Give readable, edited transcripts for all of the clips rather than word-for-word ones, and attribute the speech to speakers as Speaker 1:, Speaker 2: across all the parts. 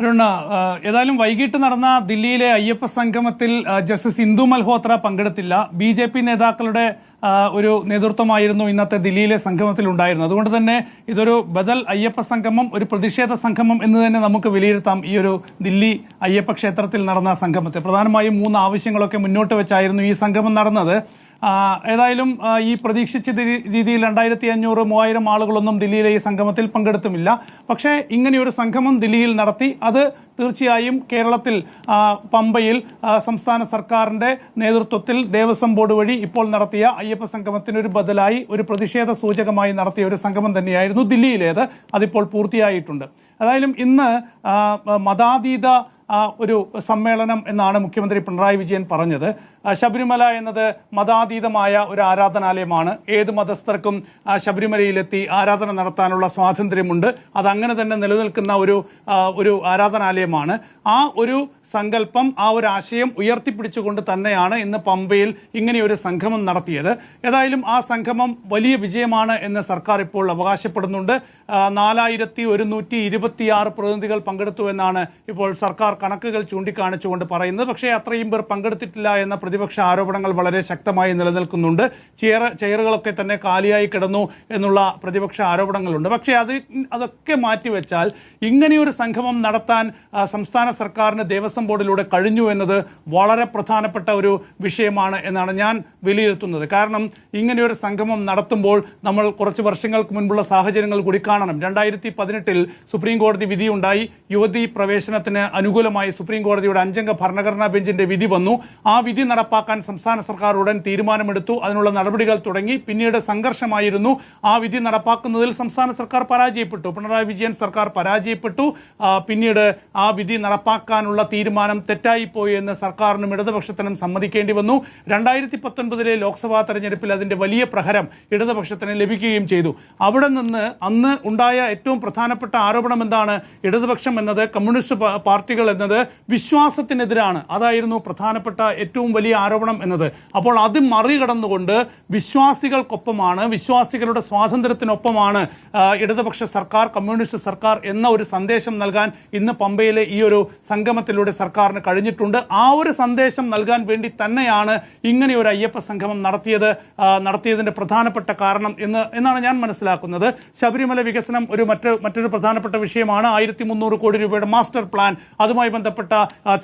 Speaker 1: അരുൺ, ഏതായാലും വൈകിട്ട് നടന്ന ദില്ലിയിലെ അയ്യപ്പ സംഗമത്തിൽ ജസ്റ്റിസ് ഇന്ദു മൽഹോത്ര പങ്കെടുത്തില്ല. BJP നേതാക്കളുടെ ഒരു നേതൃത്വമായിരുന്നു ഇന്നത്തെ ദില്ലിയിലെ സംഗമത്തിൽ ഉണ്ടായിരുന്നത്. അതുകൊണ്ട് തന്നെ ഇതൊരു ബദൽ അയ്യപ്പ സംഗമം, ഒരു പ്രതിഷേധ സംഗമം എന്ന് തന്നെ നമുക്ക് വിലയിരുത്താം. ഈ ഒരു ദില്ലി അയ്യപ്പ ക്ഷേത്രത്തിൽ നടന്ന സംഗമത്തിൽ പ്രധാനമായും 3 ആവശ്യങ്ങളൊക്കെ മുന്നോട്ട് വെച്ചായിരുന്നു ഈ സംഗമം നടന്നത്. ഏതായാലും ഈ പ്രതീക്ഷിച്ച രീതിയിൽ 2500-3000 ആളുകളൊന്നും ദില്ലിയിലെ ഈ സംഗമത്തിൽ പങ്കെടുത്തുമില്ല. പക്ഷേ ഇങ്ങനെയൊരു സംഗമം ദില്ലിയിൽ നടത്തി. അത് തീർച്ചയായും കേരളത്തിൽ പമ്പയിൽ സംസ്ഥാന സർക്കാരിന്റെ നേതൃത്വത്തിൽ ദേവസ്വം ബോർഡ് വഴി ഇപ്പോൾ നടത്തിയ അയ്യപ്പ സംഗമത്തിനൊരു ബദലായി, ഒരു പ്രതിഷേധ സൂചകമായി നടത്തിയ ഒരു സംഗമം തന്നെയായിരുന്നു ദില്ലിയിലേത്. അതിപ്പോൾ പൂർത്തിയായിട്ടുണ്ട്. ഏതായാലും ഇന്ന് മതാതീത ഒരു സമ്മേളനം എന്നാണ് മുഖ്യമന്ത്രി പിണറായി വിജയൻ പറഞ്ഞത്. ശബരിമല എന്നത് മതാതീതമായ ഒരു ആരാധനാലയമാണ്. ഏത് മതസ്ഥർക്കും ശബരിമലയിലെത്തി ആരാധന നടത്താനുള്ള സ്വാതന്ത്ര്യമുണ്ട്. അതങ്ങനെ തന്നെ നിലനിൽക്കുന്ന ഒരു ആരാധനാലയമാണ്. ആ ഒരു സങ്കല്പം, ആ ഒരു ആശയം ഉയർത്തിപ്പിടിച്ചുകൊണ്ട് തന്നെയാണ് ഇന്ന് പമ്പയിൽ ഇങ്ങനെയൊരു സംഗമം നടത്തിയത്. ഏതായാലും ആ സംഗമം വലിയ വിജയമാണ് എന്ന് സർക്കാർ ഇപ്പോൾ അവകാശപ്പെടുന്നുണ്ട്. 4126 പ്രതിനിധികൾ പങ്കെടുത്തു എന്നാണ് ഇപ്പോൾ സർക്കാർ കണക്കുകൾ ചൂണ്ടിക്കാണിച്ചുകൊണ്ട് പറയുന്നത്. പക്ഷേ അത്രയും പേർ പങ്കെടുത്തിട്ടില്ല എന്ന പ്രതിപക്ഷ ആരോപണങ്ങൾ വളരെ ശക്തമായി നിലനിൽക്കുന്നുണ്ട്. ചെയറുകളൊക്കെ തന്നെ കാലിയായി കിടന്നു എന്നുള്ള പ്രതിപക്ഷ ആരോപണങ്ങളുണ്ട്. പക്ഷേ അതൊക്കെ മാറ്റിവെച്ചാൽ ഇങ്ങനെയൊരു സംഗമം നടത്താൻ സംസ്ഥാന സർക്കാരിന് ദേവസ്വം ബോർഡിലൂടെ കഴിഞ്ഞു എന്നത് വളരെ പ്രധാനപ്പെട്ട ഒരു വിഷയമാണ് എന്നാണ് ഞാൻ വിലയിരുത്തുന്നത്. കാരണം ഇങ്ങനെയൊരു സംഗമം നടത്തുമ്പോൾ നമ്മൾ കുറച്ച് വർഷങ്ങൾക്ക് മുൻപുള്ള സാഹചര്യങ്ങൾ കൂടി കാണണം. 2018 സുപ്രീം കോടതി വിധിയുണ്ടായി. യുവതീ പ്രവേശനത്തിന് അനുകൂലമായി സുപ്രീം കോടതിയുടെ 5 അംഗ ഭരണഘടനാ ബെഞ്ചിന്റെ വിധി വന്നു. ആ വിധി നടപ്പാക്കാൻ സംസ്ഥാന സർക്കാർ ഉടൻ തീരുമാനമെടുത്തു. അതിനുള്ള നടപടികൾ തുടങ്ങി. പിന്നീട് സംഘർഷമായിരുന്നു. ആ വിധി നടപ്പാക്കുന്നതിൽ സംസ്ഥാന സർക്കാർ പരാജയപ്പെട്ടു. പിണറായി വിജയൻ സർക്കാർ പരാജയപ്പെട്ടു. പിന്നീട് ആ വിധി നടപ്പാക്കാനുള്ള തീരുമാനം തെറ്റായിപ്പോയി എന്ന് സർക്കാരിനും ഇടതുപക്ഷത്തിനും സമ്മതിക്കേണ്ടി വന്നു. 2019 ലോക്സഭാ തെരഞ്ഞെടുപ്പിൽ അതിന്റെ വലിയ പ്രഹരം ഇടതുപക്ഷത്തിന് ലഭിക്കുകയും ചെയ്തു. അവിടെ നിന്ന് അന്ന് ഉണ്ടായ ഏറ്റവും പ്രധാനപ്പെട്ട ആരോപണം എന്താണ്? ഇടതുപക്ഷം എന്നത്, കമ്മ്യൂണിസ്റ്റ് പാർട്ടികൾ എന്നത് വിശ്വാസത്തിനെതിരാണ്. അതായിരുന്നു പ്രധാനപ്പെട്ട ഏറ്റവും വലിയ ആരോപണം എന്നത്. അപ്പോൾ അത് മറികടന്നുകൊണ്ട് വിശ്വാസികൾക്കൊപ്പമാണ്, വിശ്വാസികളുടെ സ്വാതന്ത്ര്യത്തിനൊപ്പമാണ് ഇടതുപക്ഷ സർക്കാർ, കമ്മ്യൂണിസ്റ്റ് സർക്കാർ എന്ന ഒരു സന്ദേശം നൽകാൻ ഇന്ന് പമ്പയിലെ ഈ ഒരു സംഗമത്തിലൂടെ സർക്കാരിന് കഴിഞ്ഞിട്ടുണ്ട്. ആ ഒരു സന്ദേശം നൽകാൻ വേണ്ടി തന്നെയാണ് ഇങ്ങനെ ഒരു അയ്യപ്പ സംഗമം നടത്തിയതിന്റെ പ്രധാനപ്പെട്ട കാരണം എന്നാണ് ഞാൻ മനസ്സിലാക്കുന്നത്. ശബരിമല വികസനം മറ്റൊരു പ്രധാനപ്പെട്ട വിഷയമാണ്. 1300 കോടി രൂപയുടെ മാസ്റ്റർ പ്ലാൻ, അതുമായി ബന്ധപ്പെട്ട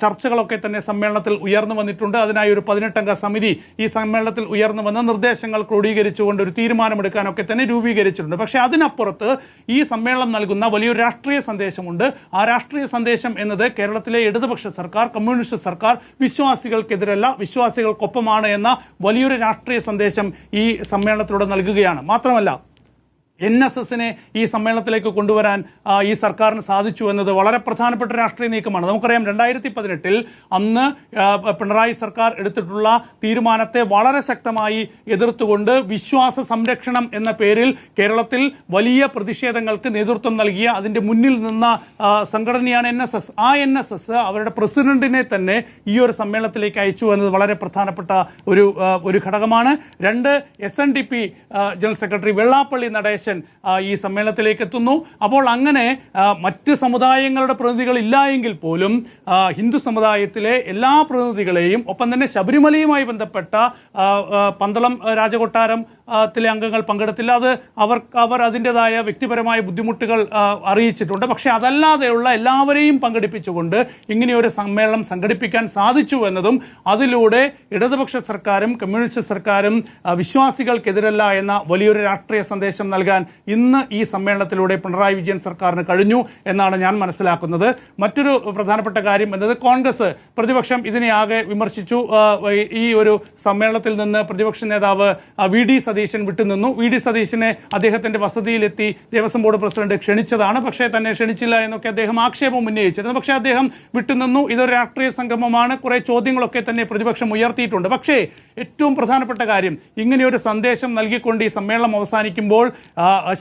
Speaker 1: ചർച്ചകളൊക്കെ തന്നെ സമ്മേളനത്തിൽ ഉയർന്നു വന്നിട്ടുണ്ട്. അതിനായി ഒരു 18 അംഗ സമിതി ഈ സമ്മേളനത്തിൽ ഉയർന്നു വന്ന നിർദ്ദേശങ്ങൾ ക്രോഡീകരിച്ചുകൊണ്ട് ഒരു തീരുമാനമെടുക്കാനൊക്കെ തന്നെ രൂപീകരിച്ചിട്ടുണ്ട്. പക്ഷേ അതിനപ്പുറത്ത് ഈ സമ്മേളനം നൽകുന്ന വലിയൊരു രാഷ്ട്രീയ സന്ദേശമുണ്ട്. ആ രാഷ്ട്രീയ സന്ദേശം എന്നത് കേരളത്തിലെ ഇടതുപക്ഷ സർക്കാർ, കമ്മ്യൂണിസ്റ്റ് സർക്കാർ വിശ്വാസികൾക്കെതിരല്ല, വിശ്വാസികൾക്കൊപ്പമാണ് എന്ന വലിയൊരു രാഷ്ട്രീയ സന്ദേശം ഈ സമ്മേളനത്തിലൂടെ നൽകുകയാണ്. മാത്രമല്ല NSSനെ ഈ സമ്മേളനത്തിലേക്ക് കൊണ്ടുവരാൻ ഈ സർക്കാരിന് സാധിച്ചു എന്നത് വളരെ പ്രധാനപ്പെട്ട രാഷ്ട്രീയ നീക്കമാണ്. നമുക്കറിയാം 2018 അന്ന് പിണറായി സർക്കാർ എടുത്തിട്ടുള്ള തീരുമാനത്തെ വളരെ ശക്തമായി എതിർത്തുകൊണ്ട് വിശ്വാസ സംരക്ഷണം എന്ന പേരിൽ കേരളത്തിൽ വലിയ പ്രതിഷേധങ്ങൾക്ക് നേതൃത്വം നൽകിയ, അതിന്റെ മുന്നിൽ നിന്ന സംഘടനയാണ് NSS. ആ NSS അവരുടെ പ്രസിഡന്റിനെ തന്നെ ഈ ഒരു സമ്മേളനത്തിലേക്ക് അയച്ചു എന്നത് വളരെ പ്രധാനപ്പെട്ട ഒരു ഘടകമാണ്. 2 SNDP general secretary Vellappally Natesan ഈ സമ്മേളനത്തിലേക്ക് എത്തുന്നു. അപ്പോൾ അങ്ങനെ മറ്റ് സമുദായങ്ങളുടെ പ്രതിനിധികൾ ഇല്ല എങ്കിൽ പോലും ഹിന്ദു സമുദായത്തിലെ എല്ലാ പ്രതിനിധികളെയും, ഒപ്പം തന്നെ ശബരിമലയുമായി ബന്ധപ്പെട്ട പന്തളം രാജകൊട്ടാരം ത്തിലെ അംഗങ്ങൾ പങ്കെടുത്തില്ല. അത് അവർ അതിൻ്റെതായ വ്യക്തിപരമായ ബുദ്ധിമുട്ടുകൾ അറിയിച്ചിട്ടുണ്ട്. പക്ഷെ അതല്ലാതെയുള്ള എല്ലാവരെയും പങ്കെടുപ്പിച്ചുകൊണ്ട് ഇങ്ങനെയൊരു സമ്മേളനം സംഘടിപ്പിക്കാൻ സാധിച്ചു എന്നതും അതിലൂടെ ഇടതുപക്ഷ സർക്കാരും കമ്മ്യൂണിസ്റ്റ് സർക്കാരും വിശ്വാസികൾക്കെതിരല്ല എന്ന വലിയൊരു രാഷ്ട്രീയ സന്ദേശം നൽകാൻ ഇന്ന് ഈ സമ്മേളനത്തിലൂടെ പിണറായി വിജയൻ സർക്കാരിന് കഴിഞ്ഞു എന്നാണ് ഞാൻ മനസ്സിലാക്കുന്നത്. മറ്റൊരു പ്രധാനപ്പെട്ട കാര്യം എന്നത് കോൺഗ്രസ്, പ്രതിപക്ഷം ഇതിനെ ആകെ വിമർശിച്ചു. ഈ ഒരു സമ്മേളനത്തിൽ നിന്ന് പ്രതിപക്ഷ നേതാവ് VD സതീശൻ വിട്ടുനിന്നു. VD സതീശനെ അദ്ദേഹത്തിന്റെ വസതിയിലെത്തി ദേവസ്വം ബോർഡ് പ്രസിഡന്റ് ക്ഷണിച്ചതാണ്. പക്ഷേ തന്നെ ക്ഷണിച്ചില്ല എന്നൊക്കെ അദ്ദേഹം ആക്ഷേപം ഉന്നയിച്ചിരുന്നു. പക്ഷേ അദ്ദേഹം വിട്ടുനിന്നു. ഇതൊരു രാഷ്ട്രീയ സംഗമമാണ്. കുറെ ചോദ്യങ്ങളൊക്കെ തന്നെ പ്രതിപക്ഷം ഉയർത്തിയിട്ടുണ്ട്. പക്ഷേ ഏറ്റവും പ്രധാനപ്പെട്ട കാര്യം, ഇങ്ങനെയൊരു സന്ദേശം നൽകിക്കൊണ്ട് ഈ സമ്മേളനം അവസാനിക്കുമ്പോൾ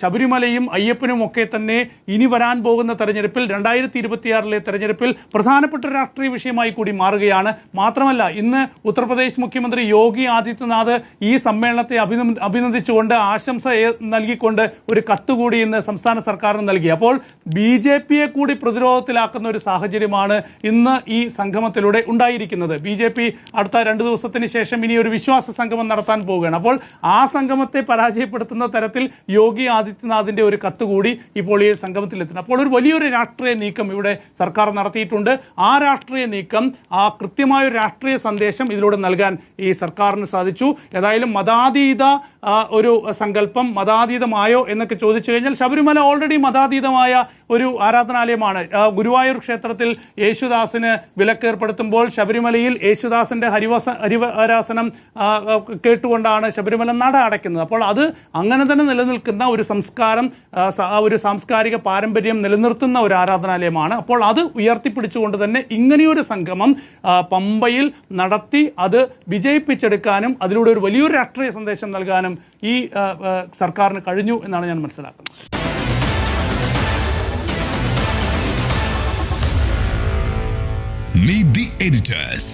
Speaker 1: ശബരിമലയും അയ്യപ്പനും ഒക്കെ തന്നെ ഇനി വരാൻ പോകുന്ന തെരഞ്ഞെടുപ്പിൽ 2026 തെരഞ്ഞെടുപ്പിൽ പ്രധാനപ്പെട്ട രാഷ്ട്രീയ വിഷയമായി കൂടി മാറുകയാണ്. മാത്രമല്ല, ഇന്ന് ഉത്തർപ്രദേശ് മുഖ്യമന്ത്രി യോഗി ആദിത്യനാഥ് ഈ സമ്മേളനത്തെ അഭിനന്ദിച്ചുകൊണ്ട് ആശംസ നൽകിക്കൊണ്ട് ഒരു കത്തുകൂടി ഇന്ന് സംസ്ഥാന സർക്കാരിന് നൽകി. അപ്പോൾ BJP കൂടി പ്രതിരോധത്തിലാക്കുന്ന ഒരു സാഹചര്യമാണ് ഇന്ന് ഈ സംഗമത്തിലൂടെ ഉണ്ടായിരിക്കുന്നത്. BJP അടുത്ത 2 ദിവസത്തിന് ശേഷം ഇനി ഒരു വിശ്വാസ സംഗമം നടത്താൻ പോവുകയാണ്. അപ്പോൾ ആ സംഗമത്തെ പരാജയപ്പെടുത്തുന്ന തരത്തിൽ യോഗി ആദിത്യനാഥിന്റെ ഒരു കത്തുകൂടി ഇപ്പോൾ ഈ സംഗമത്തിലെത്തുന്നു. അപ്പോൾ ഒരു വലിയൊരു രാഷ്ട്രീയ നീക്കം ഇവിടെ സർക്കാർ നടത്തിയിട്ടുണ്ട്. ആ രാഷ്ട്രീയ നീക്കം, ആ കൃത്യമായ ഒരു രാഷ്ട്രീയ സന്ദേശം ഇതിലൂടെ നൽകാൻ ഈ സർക്കാരിന് സാധിച്ചു. ഏതായാലും മതാതീത ഒരു സങ്കല്പം മതാതീതമായോ എന്നൊക്കെ ചോദിച്ചു കഴിഞ്ഞാൽ ശബരിമല ഓൾറെഡി മതാതീതമായ ഒരു ആരാധനാലയമാണ്. ഗുരുവായൂർ ക്ഷേത്രത്തിൽ യേശുദാസിന് വിലക്കേർപ്പെടുത്തുമ്പോൾ ശബരിമലയിൽ യേശുദാസിന്റെ ഹരിവരാസനം കേട്ടുകൊണ്ടാണ് ശബരിമല നട അടയ്ക്കുന്നത്. അപ്പോൾ അത് അങ്ങനെ തന്നെ നിലനിൽക്കുന്ന ഒരു സംസ്കാരം, ഒരു സാംസ്കാരിക പാരമ്പര്യം നിലനിർത്തുന്ന ഒരു ആരാധനാലയമാണ്. അപ്പോൾ അത് ഉയർത്തിപ്പിടിച്ചുകൊണ്ട് തന്നെ ഇങ്ങനെയൊരു സംഗമം പമ്പയിൽ നടത്തി അത് വിജയിപ്പിച്ചെടുക്കാനും അതിലൂടെ ഒരു വലിയൊരു രാഷ്ട്രീയ സന്ദേശം നൽകാനും ഈ സർക്കാരിന് കഴിഞ്ഞു എന്നാണ് ഞാൻ മനസ്സിലാക്കുന്നത്.
Speaker 2: Meet the editors.